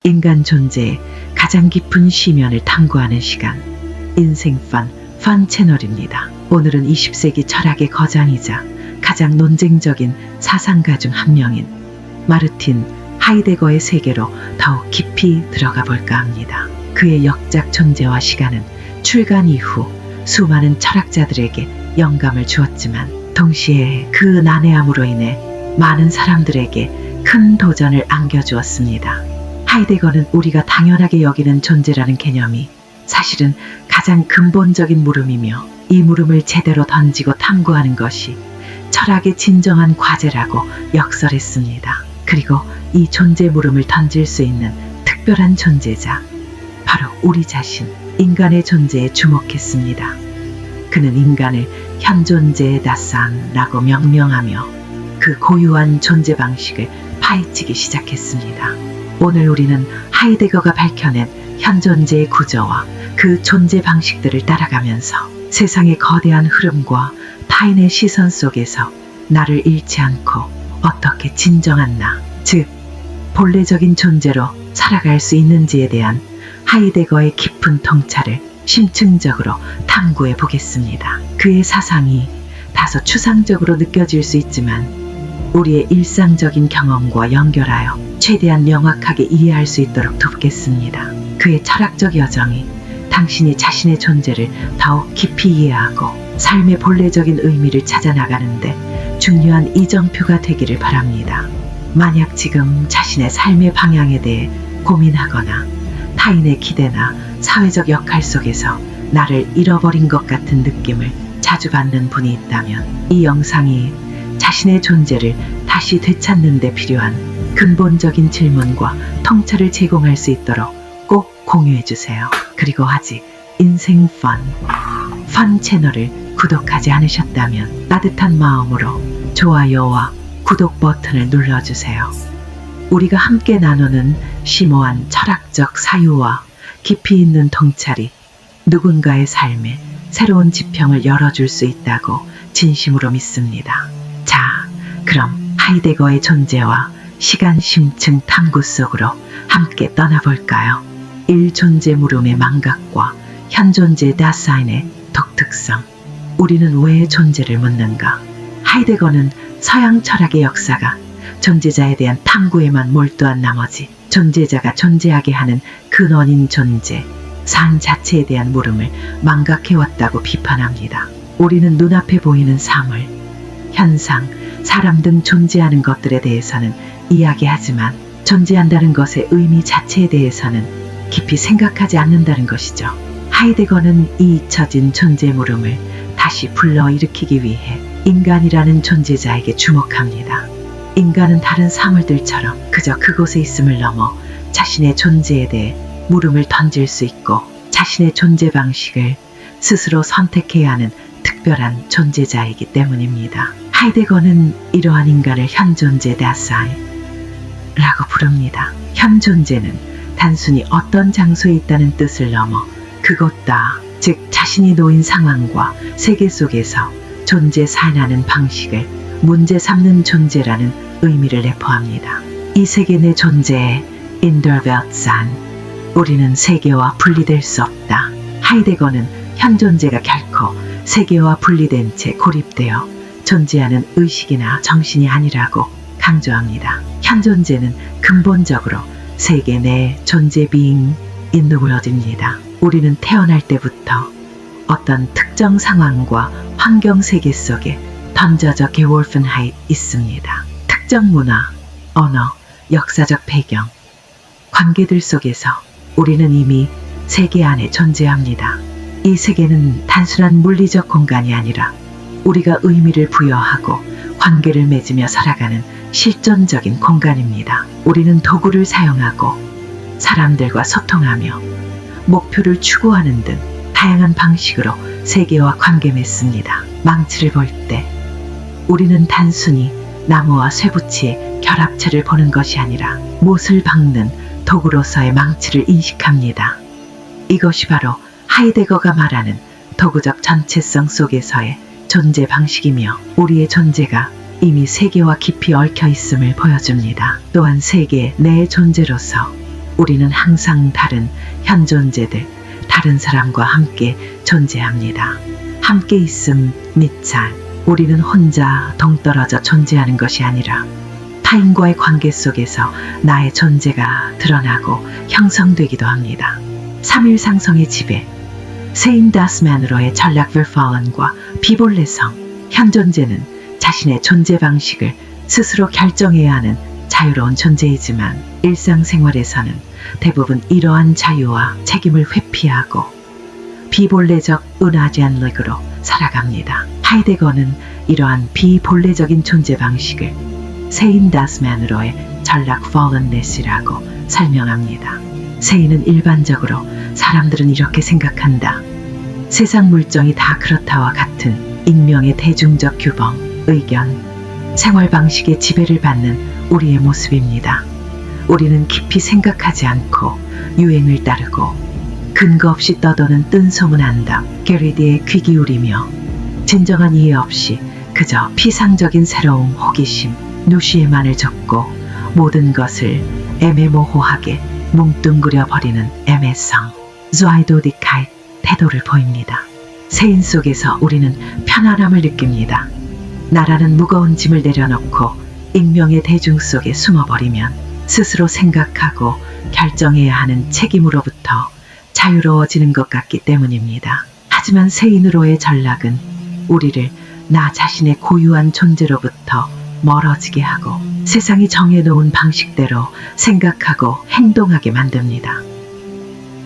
인간 존재의 가장 깊은 심연을 탐구하는 시간, 인생판 채널입니다. 오늘은 20세기 철학의 거장이자 가장 논쟁적인 사상가 중 한 명인 마르틴 하이데거의 세계로 더욱 깊이 들어가 볼까 합니다. 그의 역작 존재와 시간은 출간 이후 수많은 철학자들에게 영감을 주었지만 동시에 그 난해함으로 인해 많은 사람들에게 큰 도전을 안겨주었습니다. 하이데거는 우리가 당연하게 여기는 존재라는 개념이 사실은 가장 근본적인 물음이며 이 물음을 제대로 던지고 탐구하는 것이 철학의 진정한 과제라고 역설했습니다. 그리고 이 존재 물음을 던질 수 있는 특별한 존재자, 바로 우리 자신, 인간의 존재에 주목했습니다. 그는 인간을 현존재의 다산라고 명명하며 그 고유한 존재 방식을 파헤치기 시작했습니다. 오늘 우리는 하이데거가 밝혀낸 현존재의 구조와 그 존재 방식들을 따라가면서 세상의 거대한 흐름과 타인의 시선 속에서 나를 잃지 않고 어떻게 진정한 나, 즉 본래적인 존재로 살아갈 수 있는지에 대한 하이데거의 깊은 통찰을 심층적으로 탐구해 보겠습니다. 그의 사상이 다소 추상적으로 느껴질 수 있지만 우리의 일상적인 경험과 연결하여 최대한 명확하게 이해할 수 있도록 돕겠습니다. 그의 철학적 여정이 당신이 자신의 존재를 더욱 깊이 이해하고 삶의 본래적인 의미를 찾아나가는데 중요한 이정표가 되기를 바랍니다. 만약 지금 자신의 삶의 방향에 대해 고민하거나 타인의 기대나 사회적 역할 속에서 나를 잃어버린 것 같은 느낌을 자주 받는 분이 있다면 이 영상이 자신의 존재를 다시 되찾는 데 필요한 근본적인 질문과 통찰을 제공할 수 있도록 꼭 공유해주세요. 그리고 아직 인생판 채널을 구독하지 않으셨다면 따뜻한 마음으로 좋아요와 구독 버튼을 눌러주세요. 우리가 함께 나누는 심오한 철학적 사유와 깊이 있는 통찰이 누군가의 삶에 새로운 지평을 열어줄 수 있다고 진심으로 믿습니다. 자, 그럼 하이데거의 존재와 시간 심층 탐구 속으로 함께 떠나볼까요? 1존재 물음의 망각과 현존재 다사인의 독특성. 우리는 왜 존재를 묻는가? 하이데거는 서양 철학의 역사가 존재자에 대한 탐구에만 몰두한 나머지 존재자가 존재하게 하는 근원인 존재, 산 자체에 대한 물음을 망각해왔다고 비판합니다. 우리는 눈앞에 보이는 사물, 현상, 사람 등 존재하는 것들에 대해서는 이야기하지만 존재한다는 것의 의미 자체에 대해서는 깊이 생각하지 않는다는 것이죠. 하이데거는 이 잊혀진 존재 물음을 다시 불러일으키기 위해 인간이라는 존재자에게 주목합니다. 인간은 다른 사물들처럼 그저 그곳에 있음을 넘어 자신의 존재에 대해 물음을 던질 수 있고 자신의 존재 방식을 스스로 선택해야 하는 특별한 존재자이기 때문입니다. 하이데거는 이러한 인간을 현존재 다사인라고 부릅니다. 현존재는 단순히 어떤 장소에 있다는 뜻을 넘어 그곳다, 즉 자신이 놓인 상황과 세계 속에서 존재 살아나는 방식을 문제 삼는 존재라는 의미를 내포합니다. 이 세계 내 존재의 인더벨산, 우리는 세계와 분리될 수 없다. 하이데거는 현존재가 결코 세계와 분리된 채 고립되어 존재하는 의식이나 정신이 아니라고 강조합니다. 현존재는 근본적으로 세계 내 존재 being in the world입니다. 우리는 태어날 때부터 어떤 특정 상황과 환경 세계 속에 던져져 geworfen 있습니다. 특정 문화, 언어, 역사적 배경, 관계들 속에서 우리는 이미 세계 안에 존재합니다. 이 세계는 단순한 물리적 공간이 아니라 우리가 의미를 부여하고 관계를 맺으며 살아가는 실존적인 공간입니다. 우리는 도구를 사용하고 사람들과 소통하며 목표를 추구하는 등 다양한 방식으로 세계와 관계 맺습니다. 망치를 볼 때 우리는 단순히 나무와 쇠붙이의 결합체를 보는 것이 아니라 못을 박는 도구로서의 망치를 인식합니다. 이것이 바로 하이데거가 말하는 도구적 전체성 속에서의 존재 방식이며 우리의 존재가 이미 세계와 깊이 얽혀 있음을 보여줍니다. 또한 세계 내 존재로서 우리는 항상 다른 현존재들, 다른 사람과 함께 존재합니다. 함께 있음 밑잘. 우리는 혼자 동떨어져 존재하는 것이 아니라 타인과의 관계 속에서 나의 존재가 드러나고 형성되기도 합니다. 3일 상성의 지배, 세인 다스만으로의 전략 verfallen과 비본래성. 현존재는 자신의 존재 방식을 스스로 결정해야 하는 자유로운 존재이지만 일상생활에서는 대부분 이러한 자유와 책임을 회피하고 비본래적 은하제한력으로 살아갑니다. 하이데거는 이러한 비본래적인 존재 방식을 세인 다스만으로의 전략 fallenness이라고 설명합니다. 세인은 일반적으로 사람들은 이렇게 생각한다. 세상 물정이 다 그렇다와 같은 익명의 대중적 규범, 의견, 생활 방식의 지배를 받는 우리의 모습입니다. 우리는 깊이 생각하지 않고 유행을 따르고 근거 없이 떠도는 뜬소문 한다. 게리디에 귀 기울이며 진정한 이해 없이 그저 피상적인 새로움, 호기심, 누시에만을 줬고 모든 것을 애매모호하게 뭉뚱그려 버리는 애매성, 조아이도디카이 태도를 보입니다. 세인 속에서 우리는 편안함을 느낍니다. 나라는 무거운 짐을 내려놓고 익명의 대중 속에 숨어버리면 스스로 생각하고 결정해야 하는 책임으로부터 자유로워지는 것 같기 때문입니다. 하지만 세인으로의 전략은 우리를 나 자신의 고유한 존재로부터 멀어지게 하고 세상이 정해놓은 방식대로 생각하고 행동하게 만듭니다.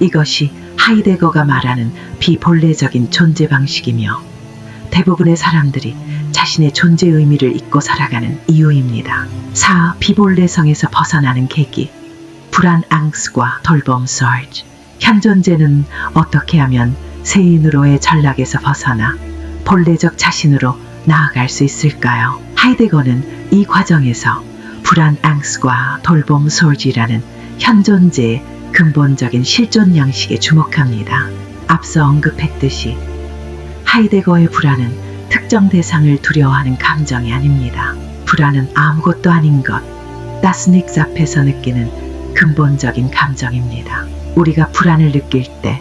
이것이 하이데거가 말하는 비본래적인 존재 방식이며 대부분의 사람들이 자신의 존재 의미를 잊고 살아가는 이유입니다. 4. 비본래성에서 벗어나는 계기. 불안, 앙스과 돌봄, 서지. 현존재는 어떻게 하면 세인으로의 전략에서 벗어나 본래적 자신으로 나아갈 수 있을까요? 하이데거는 이 과정에서 불안, 앙스과 돌봄, 솔지라는 현존재의 근본적인 실존 양식에 주목합니다. 앞서 언급했듯이 하이데거의 불안은 특정 대상을 두려워하는 감정이 아닙니다. 불안은 아무것도 아닌 것, 다스닉스 앞에서 느끼는 근본적인 감정입니다. 우리가 불안을 느낄 때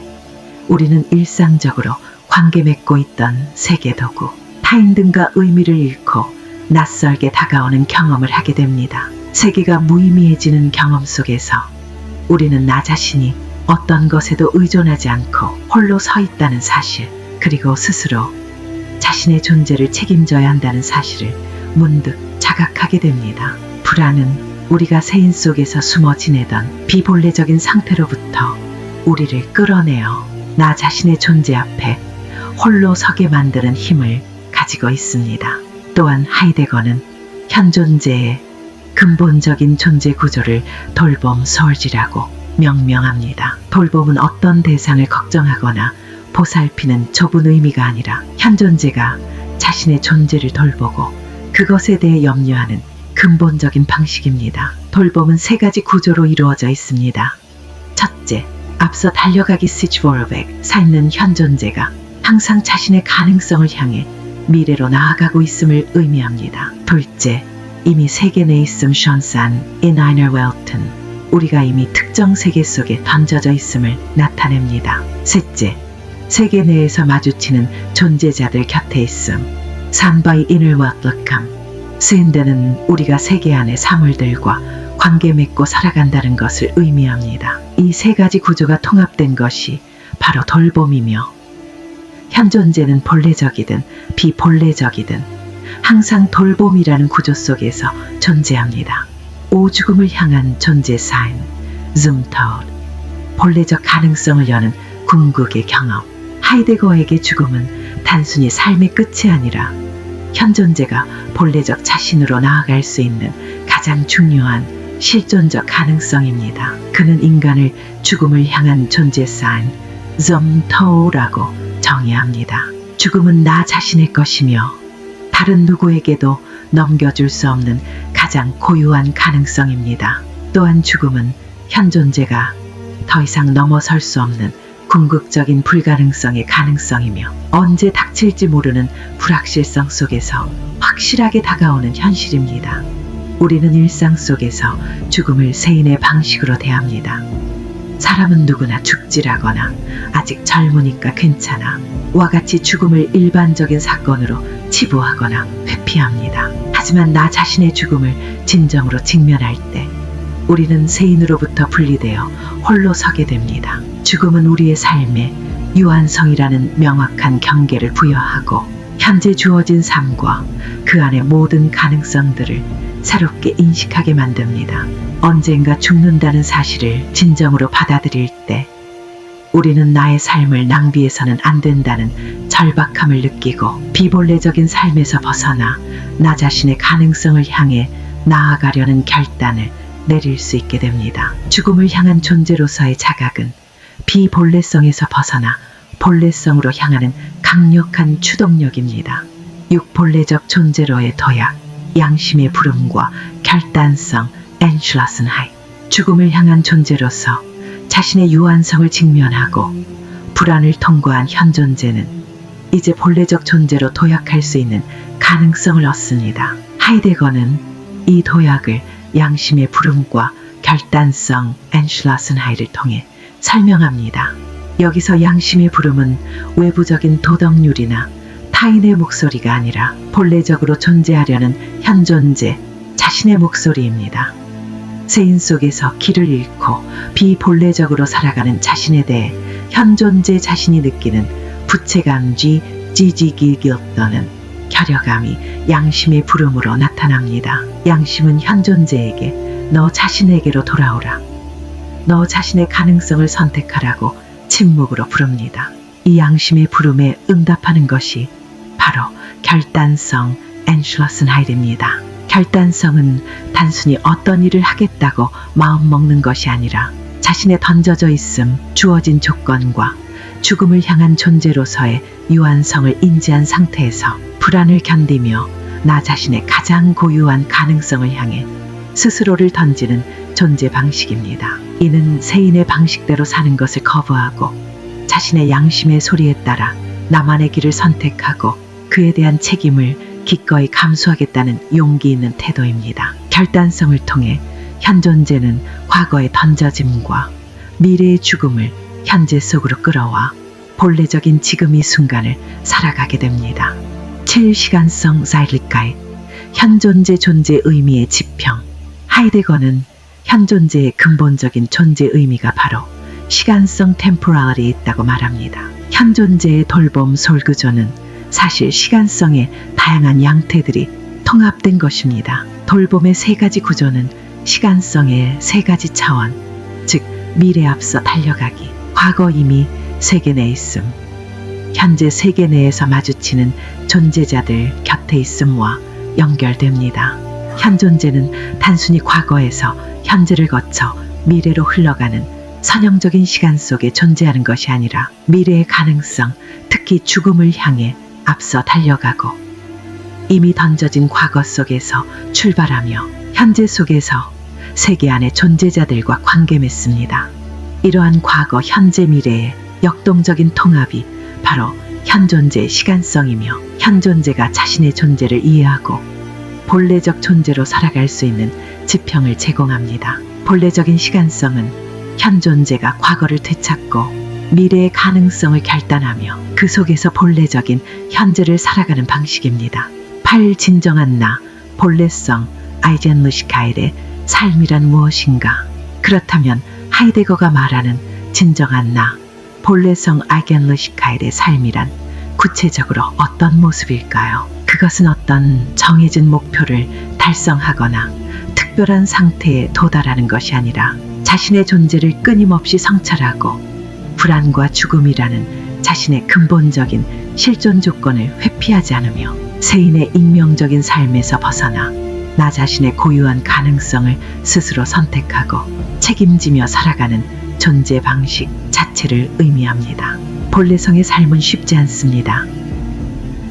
우리는 일상적으로 관계 맺고 있던 세계 도구, 타인 등과 의미를 잃고 낯설게 다가오는 경험을 하게 됩니다. 세계가 무의미해지는 경험 속에서 우리는 나 자신이 어떤 것에도 의존하지 않고 홀로 서 있다는 사실, 그리고 스스로 자신의 존재를 책임져야 한다는 사실을 문득 자각하게 됩니다. 불안은 우리가 세인 속에서 숨어 지내던 비본래적인 상태로부터 우리를 끌어내어 나 자신의 존재 앞에 홀로 서게 만드는 힘을 가지고 있습니다. 또한 하이데거는 현존재의 근본적인 존재 구조를 돌봄 소울지라고 명명합니다. 돌봄은 어떤 대상을 걱정하거나 보살피는 좁은 의미가 아니라 현존재가 자신의 존재를 돌보고 그것에 대해 염려하는 근본적인 방식입니다. 돌봄은 세 가지 구조로 이루어져 있습니다. 첫째, 앞서 달려가기 시즈보르백, 살는 현존재가 항상 자신의 가능성을 향해 미래로 나아가고 있음을 의미합니다. 둘째, 이미 세계 내에 있음 션산, 인아이너 웰튼, 우리가 이미 특정 세계 속에 던져져 있음을 나타냅니다. 셋째, 세계 내에서 마주치는 존재자들 곁에 있음, 산바이 인을 왓럭함, 세인데는 우리가 세계 안의 사물들과 관계 맺고 살아간다는 것을 의미합니다. 이 세 가지 구조가 통합된 것이 바로 돌봄이며 현존재는 본래적이든 비본래적이든 항상 돌봄이라는 구조 속에서 존재합니다. 오죽음을 향한 존재 삶, 줌터울, 본래적 가능성을 여는 궁극의 경험. 하이데거에게 죽음은 단순히 삶의 끝이 아니라 현존재가 본래적 자신으로 나아갈 수 있는 가장 중요한 실존적 가능성입니다. 그는 인간을 죽음을 향한 존재 삶, 줌터울이라고 정의합니다. 죽음은 나 자신의 것이며 다른 누구에게도 넘겨줄 수 없는 가장 고유한 가능성입니다. 또한 죽음은 현존재가 더 이상 넘어설 수 없는 궁극적인 불가능성의 가능성이며 언제 닥칠지 모르는 불확실성 속에서 확실하게 다가오는 현실입니다. 우리는 일상 속에서 죽음을 세인의 방식으로 대합니다. 사람은 누구나 죽지라거나 아직 젊으니까 괜찮아 와 같이 죽음을 일반적인 사건으로 치부하거나 회피합니다. 하지만 나 자신의 죽음을 진정으로 직면할 때 우리는 세인으로부터 분리되어 홀로 서게 됩니다. 죽음은 우리의 삶에 유한성이라는 명확한 경계를 부여하고 현재 주어진 삶과 그 안의 모든 가능성들을 새롭게 인식하게 만듭니다. 언젠가 죽는다는 사실을 진정으로 받아들일 때 우리는 나의 삶을 낭비해서는 안 된다는 절박함을 느끼고 비본래적인 삶에서 벗어나 나 자신의 가능성을 향해 나아가려는 결단을 내릴 수 있게 됩니다. 죽음을 향한 존재로서의 자각은 비본래성에서 벗어나 본래성으로 향하는 강력한 추동력입니다. 육본래적 존재로의 도약, 양심의 부름과 결단성, 엔슐라슨하이. 죽음을 향한 존재로서 자신의 유한성을 직면하고 불안을 통과한 현 존재는 이제 본래적 존재로 도약할 수 있는 가능성을 얻습니다. 하이데거는 이 도약을 양심의 부름과 결단성, 엔슐라슨하이를 통해 설명합니다. 여기서 양심의 부름은 외부적인 도덕률이나 타인의 목소리가 아니라 본래적으로 존재하려는 현 존재, 자신의 목소리입니다. 세인 속에서 길을 잃고 비본래적으로 살아가는 자신에 대해 현 존재 자신이 느끼는 부채감지, 지지기기었다는 결여감이 양심의 부름으로 나타납니다. 양심은 현 존재에게 너 자신에게로 돌아오라. 너 자신의 가능성을 선택하라고 침묵으로 부릅니다. 이 양심의 부름에 응답하는 것이 바로 결단성, 엔슐라슨하이입니다. 결단성은 단순히 어떤 일을 하겠다고 마음먹는 것이 아니라 자신의 던져져 있음, 주어진 조건과 죽음을 향한 존재로서의 유한성을 인지한 상태에서 불안을 견디며 나 자신의 가장 고유한 가능성을 향해 스스로를 던지는 존재 방식입니다. 이는 세인의 방식대로 사는 것을 거부하고 자신의 양심의 소리에 따라 나만의 길을 선택하고 그에 대한 책임을 기꺼이 감수하겠다는 용기 있는 태도입니다. 결단성을 통해 현 존재는 과거의 던져짐과 미래의 죽음을 현재 속으로 끌어와 본래적인 지금 이 순간을 살아가게 됩니다. 7시간성 사일리카이, 현 존재 존재 의미의 지평. 하이데거는 현 존재의 근본적인 존재 의미가 바로 시간성 템포럴에 있다고 말합니다. 현 존재의 돌봄 솔그조는 사실 시간성의 다양한 양태들이 통합된 것입니다. 돌봄의 세 가지 구조는 시간성의 세 가지 차원, 즉 미래 앞서 달려가기, 과거 이미 세계 내에 있음, 현재 세계 내에서 마주치는 존재자들 곁에 있음과 연결됩니다. 현 존재는 단순히 과거에서 현재를 거쳐 미래로 흘러가는 선형적인 시간 속에 존재하는 것이 아니라 미래의 가능성, 특히 죽음을 향해 앞서 달려가고 이미 던져진 과거 속에서 출발하며 현재 속에서 세계 안의 존재자들과 관계 맺습니다. 이러한 과거, 현재, 미래의 역동적인 통합이 바로 현 존재의 시간성이며 현 존재가 자신의 존재를 이해하고 본래적 존재로 살아갈 수 있는 지평을 제공합니다. 본래적인 시간성은 현 존재가 과거를 되찾고 미래의 가능성을 결단하며 그 속에서 본래적인 현재를 살아가는 방식입니다. 8. 진정한 나, 본래성, 아이젠르시카일의 삶이란 무엇인가? 그렇다면 하이데거가 말하는 진정한 나, 본래성 아이겐르시카일의 삶이란 구체적으로 어떤 모습일까요? 그것은 어떤 정해진 목표를 달성하거나 특별한 상태에 도달하는 것이 아니라 자신의 존재를 끊임없이 성찰하고 불안과 죽음이라는 자신의 근본적인 실존 조건을 회피하지 않으며 세인의 익명적인 삶에서 벗어나 나 자신의 고유한 가능성을 스스로 선택하고 책임지며 살아가는 존재 방식 자체를 의미합니다. 본래성의 삶은 쉽지 않습니다.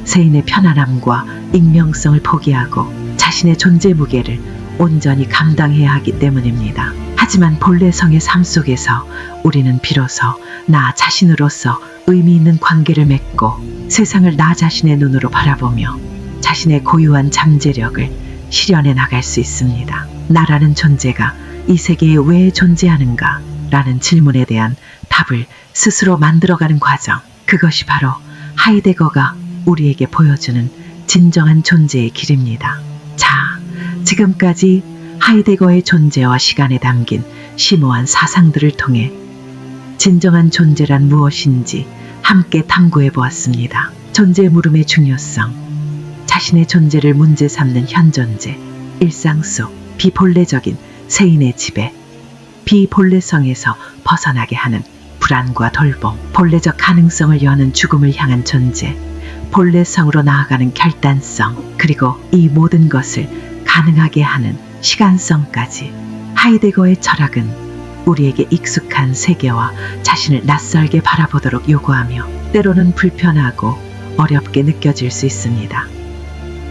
세인의 편안함과 익명성을 포기하고 자신의 존재 무게를 온전히 감당해야 하기 때문입니다. 하지만 본래성의 삶 속에서 우리는 비로소 나 자신으로서 의미 있는 관계를 맺고 세상을 나 자신의 눈으로 바라보며 자신의 고유한 잠재력을 실현해 나갈 수 있습니다. 나라는 존재가 이 세계에 왜 존재하는가? 라는 질문에 대한 답을 스스로 만들어가는 과정. 그것이 바로 하이데거가 우리에게 보여주는 진정한 존재의 길입니다. 자, 지금까지 하이데거의 존재와 시간에 담긴 심오한 사상들을 통해 진정한 존재란 무엇인지 함께 탐구해 보았습니다. 존재 물음의 중요성, 자신의 존재를 문제 삼는 현존재, 일상 속 비본래적인 세인의 지배, 비본래성에서 벗어나게 하는 불안과 돌봄, 본래적 가능성을 여는 죽음을 향한 존재, 본래성으로 나아가는 결단성, 그리고 이 모든 것을 가능하게 하는 시간성까지. 하이데거의 철학은 우리에게 익숙한 세계와 자신을 낯설게 바라보도록 요구하며 때로는 불편하고 어렵게 느껴질 수 있습니다.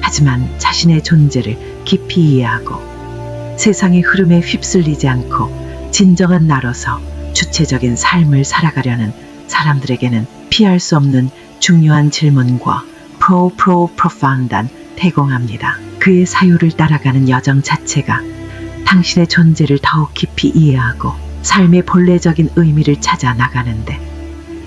하지만 자신의 존재를 깊이 이해하고 세상의 흐름에 휩쓸리지 않고 진정한 나로서 주체적인 삶을 살아가려는 사람들에게는 피할 수 없는 중요한 질문과 profound한 태공합니다. 그의 사유를 따라가는 여정 자체가 당신의 존재를 더욱 깊이 이해하고 삶의 본래적인 의미를 찾아 나가는데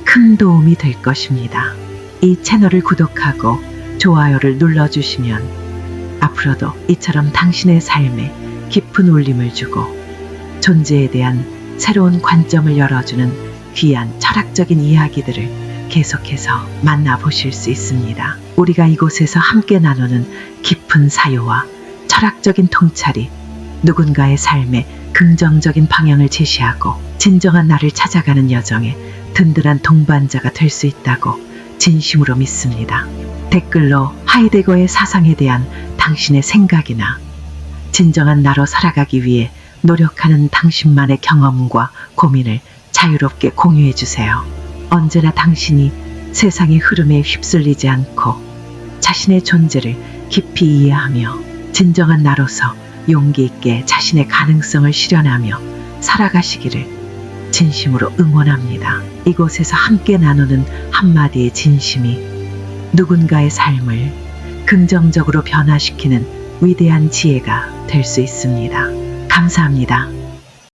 큰 도움이 될 것입니다. 이 채널을 구독하고 좋아요를 눌러주시면 앞으로도 이처럼 당신의 삶에 깊은 울림을 주고 존재에 대한 새로운 관점을 열어주는 귀한 철학적인 이야기들을 계속해서 만나보실 수 있습니다. 우리가 이곳에서 함께 나누는 깊은 사유와 철학적인 통찰이 누군가의 삶에 긍정적인 방향을 제시하고 진정한 나를 찾아가는 여정에 든든한 동반자가 될 수 있다고 진심으로 믿습니다. 댓글로 하이데거의 사상에 대한 당신의 생각이나 진정한 나로 살아가기 위해 노력하는 당신만의 경험과 고민을 자유롭게 공유해 주세요. 언제나 당신이 세상의 흐름에 휩쓸리지 않고 자신의 존재를 깊이 이해하며 진정한 나로서 용기 있게 자신의 가능성을 실현하며 살아가시기를 진심으로 응원합니다. 이곳에서 함께 나누는 한마디의 진심이 누군가의 삶을 긍정적으로 변화시키는 위대한 지혜가 될 수 있습니다. 감사합니다.